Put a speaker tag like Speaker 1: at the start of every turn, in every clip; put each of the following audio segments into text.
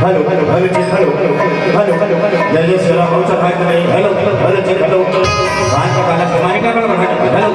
Speaker 1: hello hello hello hello hello hello जय जय श्री राम बहुत भाई नहीं हेलो हेलो हेलो बात का काला समानी का बड़ा हेलो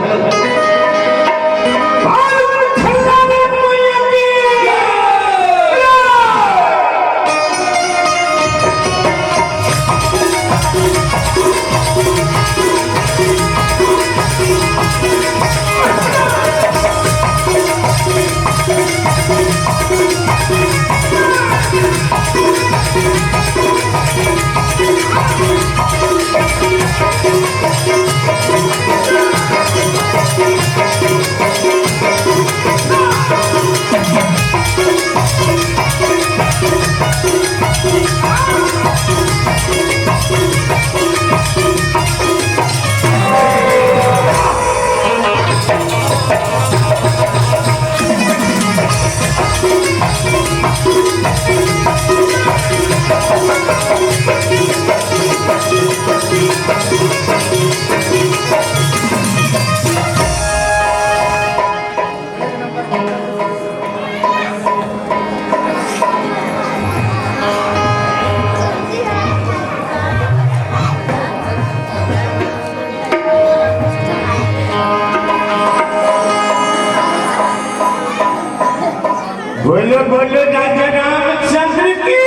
Speaker 1: बोलो बोलो राजा रामचंद्र की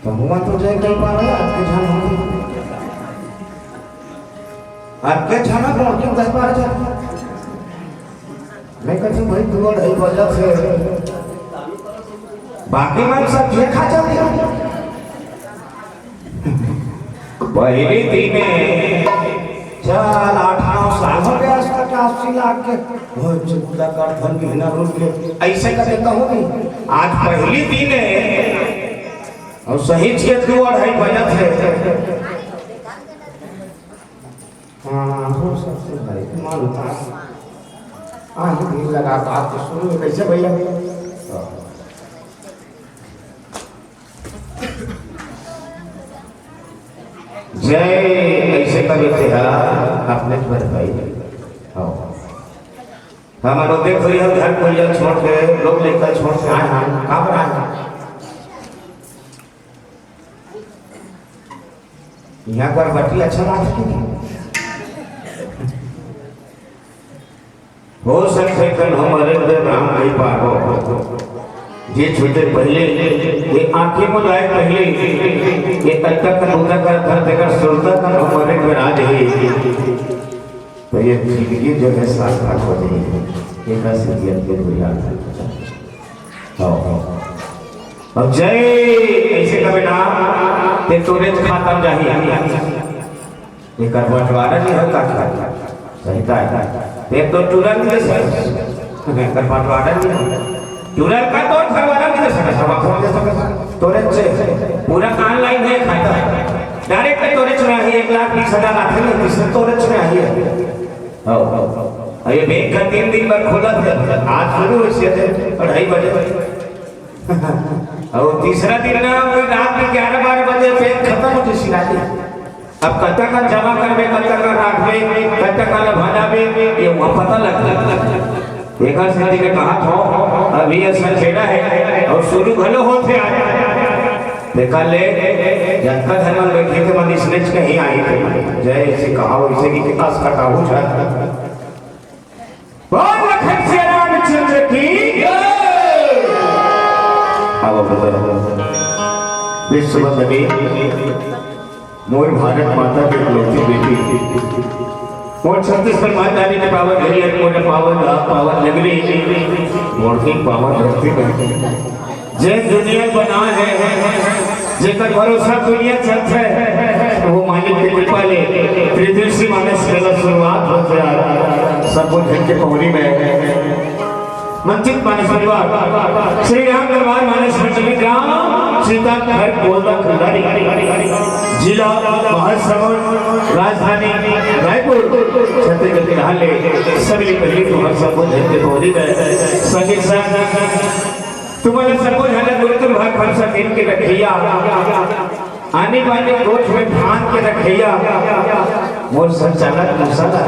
Speaker 1: तो हुआ तो जय कई बार है आपके छाना कौन क्यों 10 बार जा मैं कहती हूँ भाई तू और ढाई बजा से बाकी मैं सब ये खा जाती पहले दिने चल 8-9 साल हो गया इसका 80 लाख के वो चुदा कर धन महीना रोज के ऐसे का देता हूँ नहीं आज पहली दिन है और सही के 2-2.5 बजे थे हाँ हो सकते भाई मालूम था आज भी लगा बात तो शुरू कैसे भैया जय ऐसे कभी थे अपने पर भाई हमारे देखो ये घर को ये छोड़ के लोग लेकर छोड़ के आए हैं कहाँ पर आए यहाँ पर बट्टी अच्छा बात की हो सकते कल हमारे राम नहीं पाओ ये छोटे पहले ये आंखें में लाए पहले ये तक का होता कर घर देखकर सुनता का हमारे में आ जाए तो ये जिंदगी जो है सार्थक हो जाएगी ये कैसे दिया के बुझा आओ अब जय ऐसे का बेटा ते तोरे खाता जाही ये कर बंटवारा नहीं होता सहीता है ये तो तुरंत से कर बंटवारा नहीं टूरर का तो घरवाला नहीं दे सकता सब दे सकता तोरे से पूरा ऑनलाइन है खाता डायरेक्ट तोरे चुना है 1,20,000 आते हैं किसने तोरे चुना है ये बैंक का 3 दिन बाद खोला था आज शुरू हुई से 2:30 बजे और तीसरा दिन ना रात में 11-12 बजे बैंक खत्म होती सिराजी अब कत्ता का जमा करवे कत्ता का राखवे कत्ता का लभावे ये वहां पता लगता देखा सिद्धि ने कहा था अभी ये सचेड़ा है और शुरू भलो होते आए देखा ले जनता धर्म बैठे थे मन इसने कहीं आई थे जय ऐसे कहा वैसे की कितास का काबू था बोल लखन से रामचंद्र की अब विश्व बंदनी मोर भारत माता की इकलौती बेटी और छत्तीसगढ़ माता ने पावन हरियर मोर पावन पावन नगरी मोर की पावन धरती पर जे दुनिया बना है जेकर भरोसा दुनिया चलता है वो मालिक की कृपा ले त्रिदर्शी मानस का शुरुआत हो गया सब कुछ घर के पौड़ी में मंचित मानस परिवार श्री राम दरबार मानस मंचली ग्राम सीता घर बोलदा खंडारी जिला महासमुंद राजधानी रायपुर छत्तीसगढ़ के हाले सभी पहले तो हर सब धरते पौड़ी में संगे संग तुम्हारे सबको झाला गुरुकुल भाग फलसा दिन के रखिया आने वाले गोठ में धान के रखिया मोर संचालक मसाला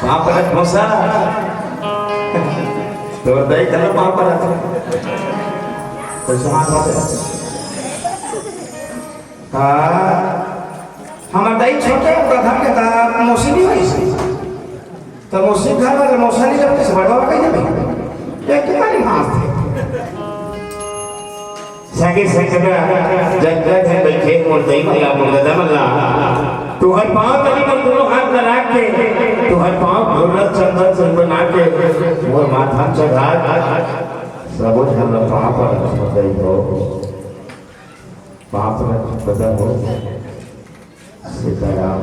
Speaker 1: महापरत मोसा तो दही कल महापरत तो समाज हाँ हमार दही छोटे प्रधान के दा मौसमी होई से तो मौसमी घर वाले मौसमी जब से बड़वा कहीं नहीं एक कितनी मास थे सागे संगरा जगत है बैठे मोर दही मल्ला मोर दादा मल्ला तू हर पांव तली पर दोनों हाथ लगा के तू हर पांव घोड़ा चंदन से बना के मोर माथा चढ़ा सब धर्म पाप पर दही हो पाप में पता हो सीताराम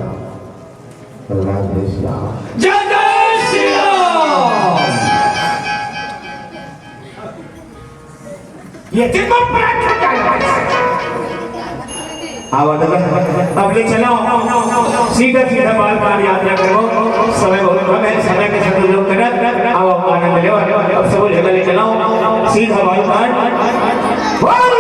Speaker 1: अल्लाह कृष्ण जय जय श्री राम ये दिन में प्रार्थना अब ले चलो सीधा सीधा बाल बाल यात्रा करो समय बहुत कम है समय के साथ लोग कर आओ आनंद लो अब सब जगह ले चलो सीधा बाल बाल